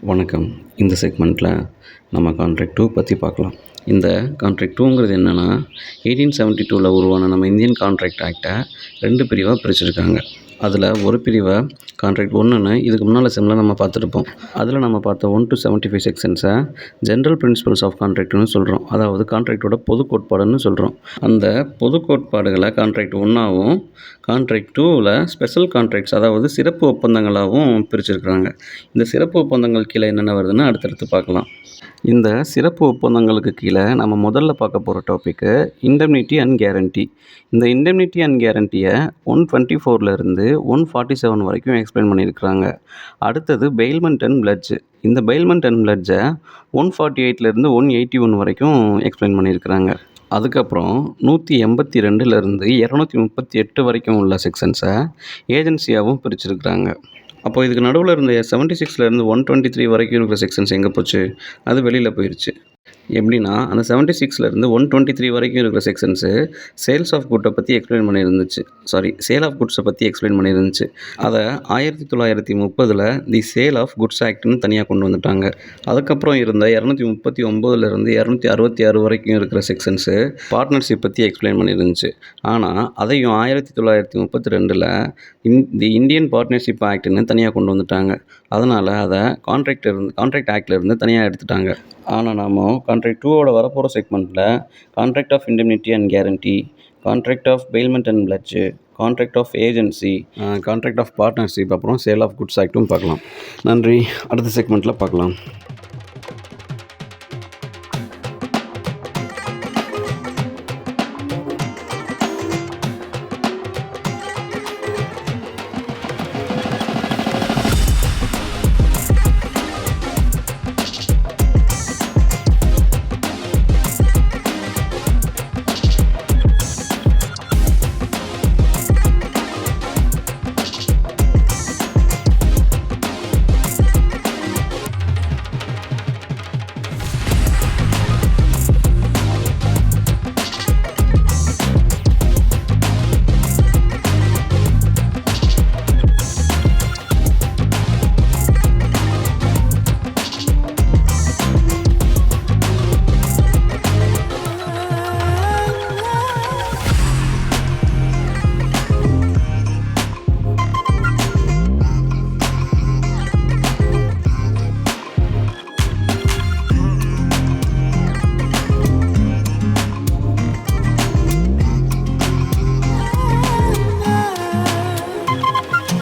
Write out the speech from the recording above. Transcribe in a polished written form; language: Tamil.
வணக்கம். இந்த செக்மெண்ட்டில் நம்ம கான்ட்ராக்ட் 2 பற்றி பார்க்கலாம். இந்த கான்ட்ராக்ட் 2ங்கிறது என்னென்னா 1872ல் உருவான நம்ம இந்தியன் கான்ட்ராக்ட் ஆக்டை 2 பிரிவாக பிரிச்சுருக்காங்க. அதில் ஒரு பிரிவை கான்ட்ராக்ட் 1ன்னு இதுக்கு முன்னால் செம்மில் நம்ம பார்த்துருப்போம். அதில் நம்ம பார்த்த 1 to 75 செக்ஷன்ஸை ஜென்ரல் பிரின்சிபல்ஸ் ஆஃப் கான்ட்ராக்ட்னு சொல்கிறோம். அதாவது கான்ட்ராக்டோட பொது கோட்பாடுன்னு சொல்கிறோம். அந்த பொது கோட்பாடுகளை கான்ட்ராக்ட் 1ஆகவும் கான்ட்ராக்ட் 2ல் ஸ்பெஷல் கான்ட்ராக்ட்ஸ் அதாவது சிறப்பு ஒப்பந்தங்களாகவும் பிரிச்சுருக்குறாங்க. இந்த சிறப்பு ஒப்பந்தங்கள் கீழே என்னென்ன வருதுன்னு அடுத்தடுத்து பார்க்கலாம். இந்த சிறப்பு ஒப்பந்தங்களுக்கு கீழே நம்ம முதல்ல பார்க்க போகிற டாப்பிக்கு இண்டெம்னிட்டி அண்ட் கேரண்டி. இந்த இண்டெம்னிட்டி அண்ட் கேரண்டியை 124லேருந்து 147 வரைக்கும் எக்ஸ்பிளைன் பண்ணியிருக்கிறாங்க. அடுத்தது பெயில்மெண்ட் அண்ட் பிளட்ஜ். இந்த பெயில்மெண்ட் அண்ட் பிளட்ஜை 148லேருந்து 181 வரைக்கும் எக்ஸ்பிளைன் பண்ணியிருக்கிறாங்க. அதுக்கப்புறம் 182லேருந்து 238 வரைக்கும் உள்ள செக்ஷன்ஸை ஏஜென்சியாகவும் பிரிச்சுருக்கிறாங்க. அப்போ இதுக்கு நடுவில் இருந்த 76லேருந்து 123 வரைக்கும் இருக்கிற செக்ஷன்ஸ் எங்கே போச்சு? அது வெளியில் போயிடுச்சு. எப்படின்னா அந்த 76லேருந்து 123 வரைக்கும் இருக்கிற செக்ஷன்ஸு சேல்ஸ் ஆஃப் குட்டை பற்றி எக்ஸ்பிளைன் பண்ணியிருந்துச்சு. சேல் ஆஃப் குட்ஸை பற்றி எக்ஸ்பிளைன் பண்ணியிருந்துச்சு. அதை 1930ல் தி சேல் ஆஃப் குட்ஸ் ஆக்ட்னு தனியாக கொண்டு வந்துட்டாங்க. அதுக்கப்புறம் இருந்த 239லேருந்து 266 வரைக்கும் இருக்கிற செக்ஷன்ஸு பார்ட்னர்ஷிப் பற்றி எக்ஸ்பிளைன் பண்ணியிருந்துச்சு. ஆனால் அதையும் 1932ல் தி இந்தியன் பார்ட்னர்ஷிப் ஆக்ட்னு தனியாக கொண்டு வந்துட்டாங்க. அதனால் அதை கான்ட்ராக்ட் ஆக்ட்லேருந்து தனியாக எடுத்துட்டாங்க. ஆனால் நாம் கான்ட்ராக்ட் 2ஓட வரப்போகிற செக்மெண்ட்டில் contract of indemnity and guarantee, contract of bailment and pledge, contract of agency, contract of partnership, அப்புறம் சேல் ஆஃப் குட்ஸ் ஆக்ட்டும் பார்க்கலாம். நன்றி. அடுத்த செக்மெண்ட்டில் பார்க்கலாம்.